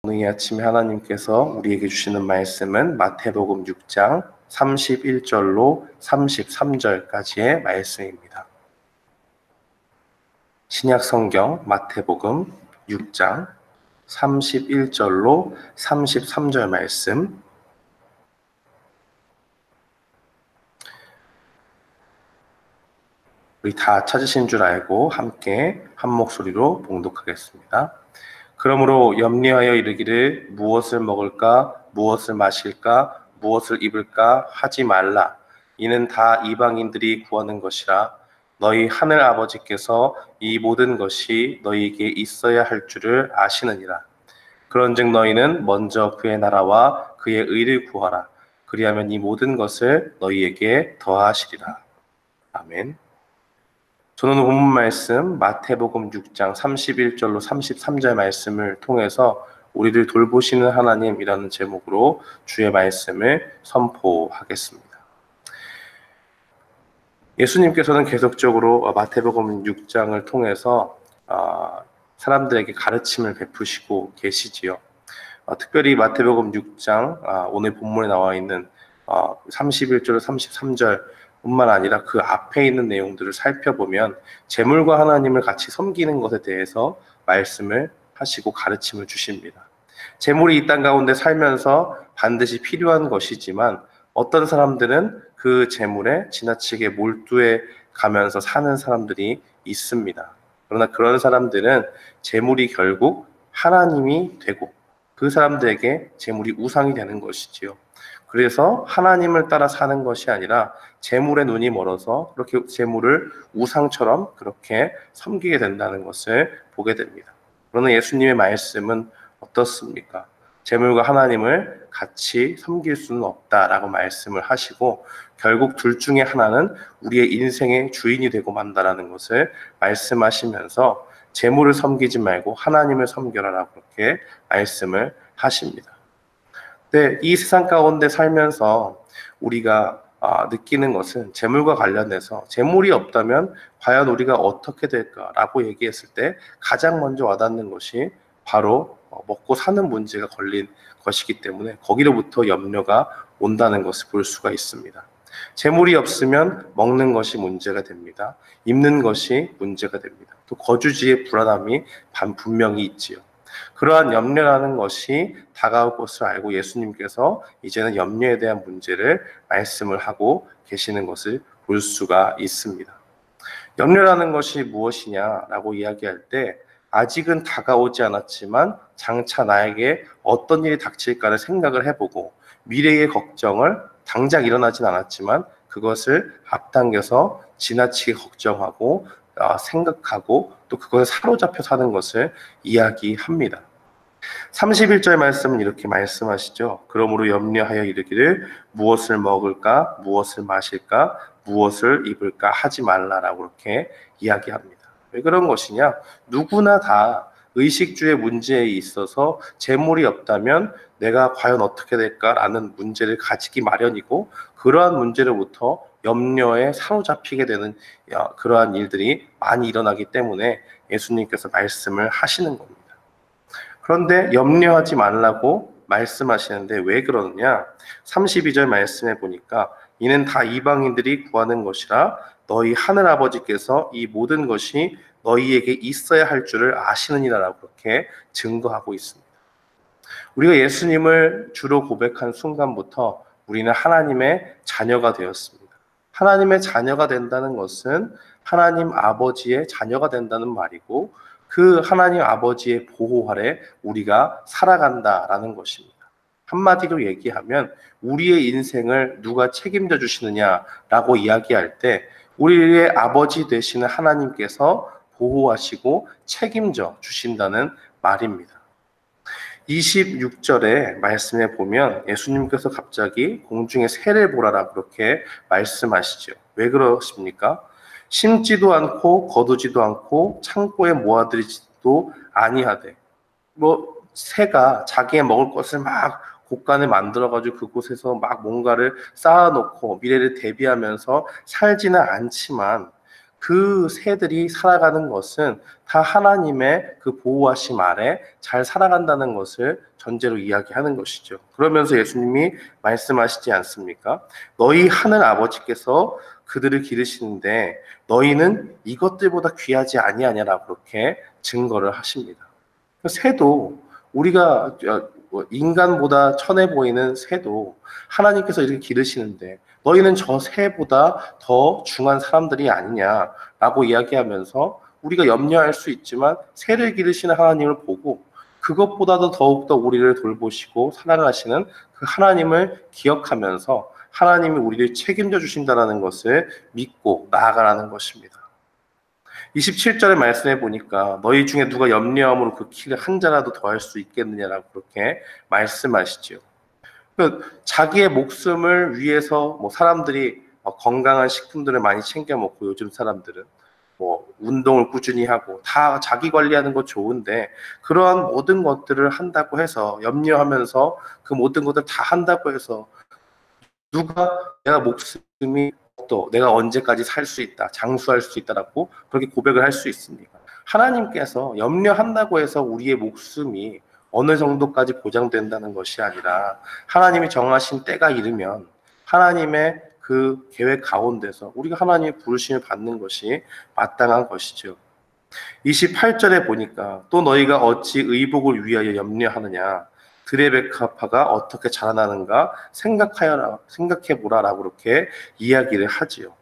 오늘 이 아침에 하나님께서 우리에게 주시는 말씀은 마태복음 6장 31절로 33절까지의 말씀입니다. 신약 성경 마태복음 6장 31절로 33절 말씀, 우리 다 찾으신 줄 알고 함께 한 목소리로 봉독하겠습니다. 그러므로 염려하여 이르기를 무엇을 먹을까, 무엇을 마실까, 무엇을 입을까 하지 말라. 이는 다 이방인들이 구하는 것이라. 너희 하늘 아버지께서 이 모든 것이 너희에게 있어야 할 줄을 아시느니라. 그런즉 너희는 먼저 그의 나라와 그의 의를 구하라. 그리하면 이 모든 것을 너희에게 더하시리라. 아멘. 저는 본문 말씀 마태복음 6장 31절로 33절 말씀을 통해서 우리를 돌보시는 하나님이라는 제목으로 주의 말씀을 선포하겠습니다. 예수님께서는 계속적으로 마태복음 6장을 통해서 사람들에게 가르침을 베푸시고 계시지요. 특별히 마태복음 6장 오늘 본문에 나와 있는 31절로 33절 뿐만 아니라 그 앞에 있는 내용들을 살펴보면 재물과 하나님을 같이 섬기는 것에 대해서 말씀을 하시고 가르침을 주십니다. 재물이 이 땅 가운데 살면서 반드시 필요한 것이지만 어떤 사람들은 그 재물에 지나치게 몰두해 가면서 사는 사람들이 있습니다. 그러나 그런 사람들은 재물이 결국 하나님이 되고 그 사람들에게 재물이 우상이 되는 것이지요. 그래서 하나님을 따라 사는 것이 아니라 재물에 눈이 멀어서 그렇게 재물을 우상처럼 그렇게 섬기게 된다는 것을 보게 됩니다. 그러나 예수님의 말씀은 어떻습니까? 재물과 하나님을 같이 섬길 수는 없다라고 말씀을 하시고 결국 둘 중에 하나는 우리의 인생의 주인이 되고 만다라는 것을 말씀하시면서 재물을 섬기지 말고 하나님을 섬겨라라고 그렇게 말씀을 하십니다. 네, 이 세상 가운데 살면서 우리가 느끼는 것은 재물과 관련해서 재물이 없다면 과연 우리가 어떻게 될까라고 얘기했을 때 가장 먼저 와닿는 것이 바로 먹고 사는 문제가 걸린 것이기 때문에 거기로부터 염려가 온다는 것을 볼 수가 있습니다. 재물이 없으면 먹는 것이 문제가 됩니다. 입는 것이 문제가 됩니다. 또 거주지의 불안함이 분명히 있지요. 그러한 염려라는 것이 다가올 것을 알고 예수님께서 이제는 염려에 대한 문제를 말씀을 하고 계시는 것을 볼 수가 있습니다. 염려라는 것이 무엇이냐라고 이야기할 때 아직은 다가오지 않았지만 장차 나에게 어떤 일이 닥칠까를 생각을 해보고 미래의 걱정을 당장 일어나진 않았지만 그것을 앞당겨서 지나치게 걱정하고 생각하고 또 그것에 사로잡혀 사는 것을 이야기합니다. 31절 말씀은 이렇게 말씀하시죠. 그러므로 염려하여 이르기를 무엇을 먹을까, 무엇을 마실까, 무엇을 입을까 하지 말라라고 이렇게 이야기합니다. 왜 그런 것이냐? 누구나 다 의식주의 문제에 있어서 재물이 없다면 내가 과연 어떻게 될까라는 문제를 가지기 마련이고 그러한 문제로부터 염려에 사로잡히게 되는 그러한 일들이 많이 일어나기 때문에 예수님께서 말씀을 하시는 겁니다. 그런데 염려하지 말라고 말씀하시는데 왜 그러느냐? 32절 말씀해 보니까 이는 다 이방인들이 구하는 것이라 너희 하늘아버지께서 이 모든 것이 너희에게 있어야 할 줄을 아시느니라라고 그렇게 증거하고 있습니다. 우리가 예수님을 주로 고백한 순간부터 우리는 하나님의 자녀가 되었습니다. 하나님의 자녀가 된다는 것은 하나님 아버지의 자녀가 된다는 말이고 그 하나님 아버지의 보호 아래 우리가 살아간다라는 것입니다. 한마디로 얘기하면 우리의 인생을 누가 책임져 주시느냐라고 이야기할 때 우리의 아버지 되시는 하나님께서 보호하시고 책임져 주신다는 말입니다. 26절에 말씀해 보면 예수님께서 갑자기 공중의 새를 보라라 그렇게 말씀하시죠. 왜 그러십니까? 심지도 않고 거두지도 않고 창고에 모아들이지도 아니하되 새가 자기의 먹을 것을 막 곡간을 만들어가지고 그곳에서 막 뭔가를 쌓아놓고 미래를 대비하면서 살지는 않지만 그 새들이 살아가는 것은 다 하나님의 그 보호하심 아래 잘 살아간다는 것을 전제로 이야기하는 것이죠. 그러면서 예수님이 말씀하시지 않습니까? 너희 하늘 아버지께서 그들을 기르시는데 너희는 이것들보다 귀하지 아니하냐라고 그렇게 증거를 하십니다. 새도 우리가 인간보다 천해 보이는 새도 하나님께서 이렇게 기르시는데 너희는 저 새보다 더 중한 사람들이 아니냐라고 이야기하면서 우리가 염려할 수 있지만 새를 기르시는 하나님을 보고 그것보다도 더욱더 우리를 돌보시고 사랑하시는 그 하나님을 기억하면서 하나님이 우리를 책임져 주신다는 것을 믿고 나아가라는 것입니다. 27절의 말씀해 보니까 너희 중에 누가 염려함으로 그 키를 한 자라도 더할 수 있겠느냐라고 그렇게 말씀하시죠. 자기의 목숨을 위해서 사람들이 건강한 식품들을 많이 챙겨 먹고 요즘 사람들은 운동을 꾸준히 하고 다 자기 관리하는 거 좋은데 그러한 모든 것들을 한다고 해서 염려하면서 그 모든 것들 다 한다고 해서 누가 내가 목숨이 또 내가 언제까지 살 수 있다, 장수할 수 있다라고 그렇게 고백을 할 수 있습니까? 하나님께서 염려한다고 해서 우리의 목숨이 어느 정도까지 보장된다는 것이 아니라 하나님이 정하신 때가 이르면 하나님의 그 계획 가운데서 우리가 하나님의 부르심을 받는 것이 마땅한 것이죠. 28절에 보니까 또 너희가 어찌 의복을 위하여 염려하느냐 드레베카파가 어떻게 자라나는가 생각해보라라고 그렇게 이야기를 하지요.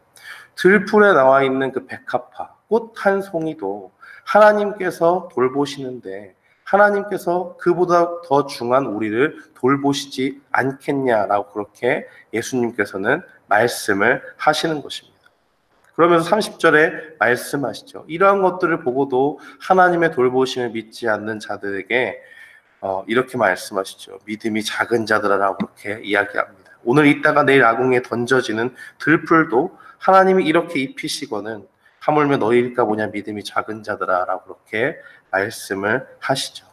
들풀에 나와 있는 그 백합화, 꽃 한 송이도 하나님께서 돌보시는데 하나님께서 그보다 더 중한 우리를 돌보시지 않겠냐라고 그렇게 예수님께서는 말씀을 하시는 것입니다. 그러면서 30절에 말씀하시죠. 이러한 것들을 보고도 하나님의 돌보심을 믿지 않는 자들에게 이렇게 말씀하시죠. 믿음이 작은 자들아라고 그렇게 이야기합니다. 오늘 있다가 내일 아궁이에 던져지는 들풀도 하나님이 이렇게 입히시거는 하물며 너희일까 보냐 믿음이 작은 자들아라고 그렇게 말씀을 하시죠.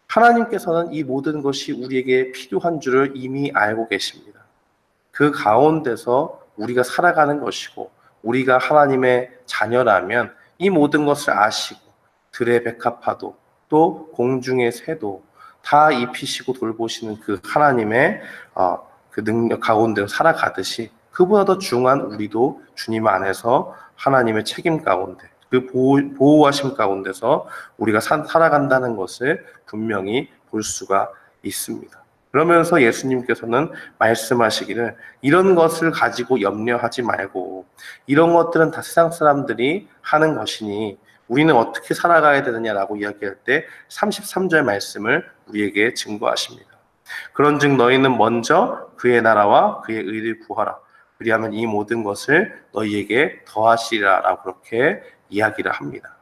하나님께서는 이 모든 것이 우리에게 필요한 줄을 이미 알고 계십니다. 그 가운데서 우리가 살아가는 것이고 우리가 하나님의 자녀라면 이 모든 것을 아시고 들의 백합화도 또 공중의 새도 다 입히시고 돌보시는 그 하나님의 그 능력 가운데 살아가듯이 그보다 더 중한 우리도 주님 안에서 하나님의 책임 가운데 그 보호하심 가운데서 우리가 살아간다는 것을 분명히 볼 수가 있습니다. 그러면서 예수님께서는 말씀하시기를 이런 것을 가지고 염려하지 말고 이런 것들은 다 세상 사람들이 하는 것이니 우리는 어떻게 살아가야 되느냐라고 이야기할 때 33절 말씀을 우리에게 증거하십니다. 그런즉 너희는 먼저 그의 나라와 그의 의를 구하라. 그리하면 이 모든 것을 너희에게 더하시리라라고 그렇게 이야기를 합니다.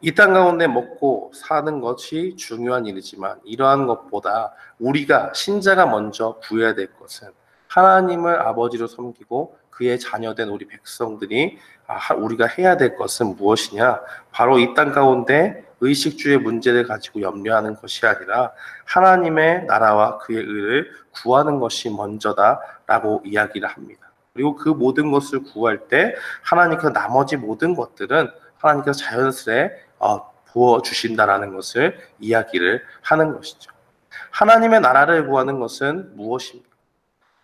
이 땅 가운데 먹고 사는 것이 중요한 일이지만 이러한 것보다 우리가 신자가 먼저 구해야 될 것은 하나님을 아버지로 섬기고 그의 자녀된 우리 백성들이 우리가 해야 될 것은 무엇이냐? 바로 이 땅 가운데 의식주의 문제를 가지고 염려하는 것이 아니라 하나님의 나라와 그의 의를 구하는 것이 먼저다라고 이야기를 합니다. 그리고 그 모든 것을 구할 때 하나님께서 나머지 모든 것들은 하나님께서 자연스레 부어주신다라는 것을 이야기를 하는 것이죠. 하나님의 나라를 구하는 것은 무엇입니까?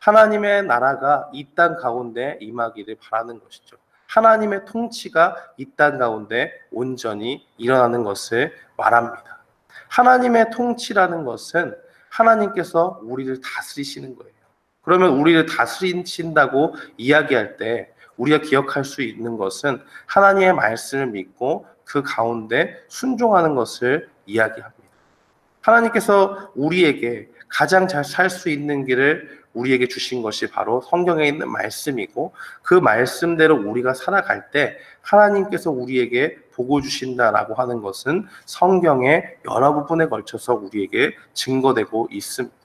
하나님의 나라가 이 땅 가운데 임하기를 바라는 것이죠. 하나님의 통치가 이 땅 가운데 온전히 일어나는 것을 말합니다. 하나님의 통치라는 것은 하나님께서 우리를 다스리시는 거예요. 그러면 우리를 다스리신다고 이야기할 때 우리가 기억할 수 있는 것은 하나님의 말씀을 믿고 그 가운데 순종하는 것을 이야기합니다. 하나님께서 우리에게 가장 잘 살 수 있는 길을 우리에게 주신 것이 바로 성경에 있는 말씀이고 그 말씀대로 우리가 살아갈 때 하나님께서 우리에게 복을 주신다라고 하는 것은 성경의 여러 부분에 걸쳐서 우리에게 증거되고 있습니다.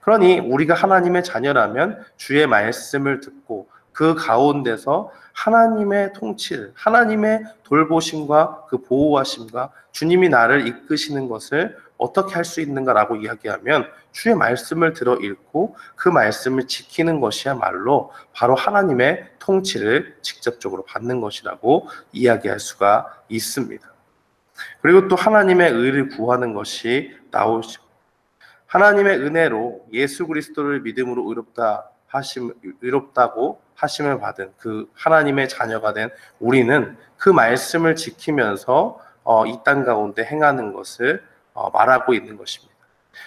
그러니 우리가 하나님의 자녀라면 주의 말씀을 듣고 그 가운데서 하나님의 통치를, 하나님의 돌보심과 그 보호하심과 주님이 나를 이끄시는 것을 어떻게 할 수 있는가라고 이야기하면 주의 말씀을 들어 읽고 그 말씀을 지키는 것이야말로 바로 하나님의 통치를 직접적으로 받는 것이라고 이야기할 수가 있습니다. 그리고 또 하나님의 의를 구하는 것이 나오시고 하나님의 은혜로 예수 그리스도를 믿음으로 의롭다고 하심을 받은 그 하나님의 자녀가 된 우리는 그 말씀을 지키면서 이 땅 가운데 행하는 것을 말하고 있는 것입니다.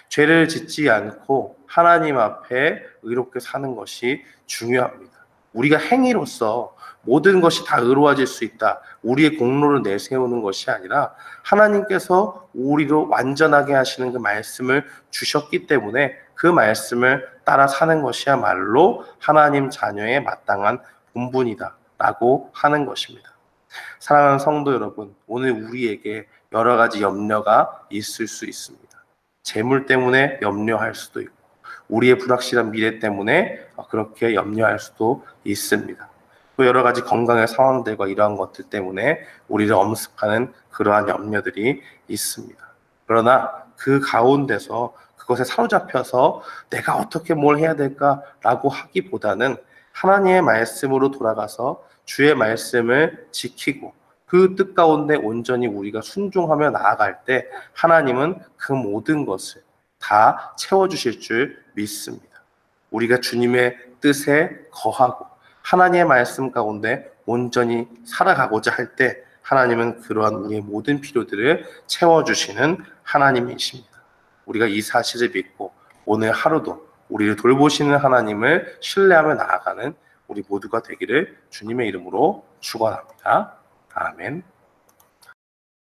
죄를 짓지 않고 하나님 앞에 의롭게 사는 것이 중요합니다. 우리가 행위로서 모든 것이 다 의로워질 수 있다. 우리의 공로를 내세우는 것이 아니라 하나님께서 우리로 완전하게 하시는 그 말씀을 주셨기 때문에 그 말씀을 따라 사는 것이야말로 하나님 자녀의 마땅한 본분이다 라고 하는 것입니다. 사랑하는 성도 여러분, 오늘 우리에게 여러 가지 염려가 있을 수 있습니다. 재물 때문에 염려할 수도 있고 우리의 불확실한 미래 때문에 그렇게 염려할 수도 있습니다. 또 여러 가지 건강의 상황들과 이러한 것들 때문에 우리를 엄습하는 그러한 염려들이 있습니다. 그러나 그 가운데서 그것에 사로잡혀서 내가 어떻게 뭘 해야 될까라고 하기보다는 하나님의 말씀으로 돌아가서 주의 말씀을 지키고 그 뜻 가운데 온전히 우리가 순종하며 나아갈 때 하나님은 그 모든 것을 다 채워주실 줄 믿습니다. 우리가 주님의 뜻에 거하고 하나님의 말씀 가운데 온전히 살아가고자 할 때 하나님은 그러한 우리의 모든 필요들을 채워주시는 하나님이십니다. 우리가 이 사실을 믿고 오늘 하루도 우리를 돌보시는 하나님을 신뢰하며 나아가는 우리 모두가 되기를 주님의 이름으로 축원합니다. 아멘.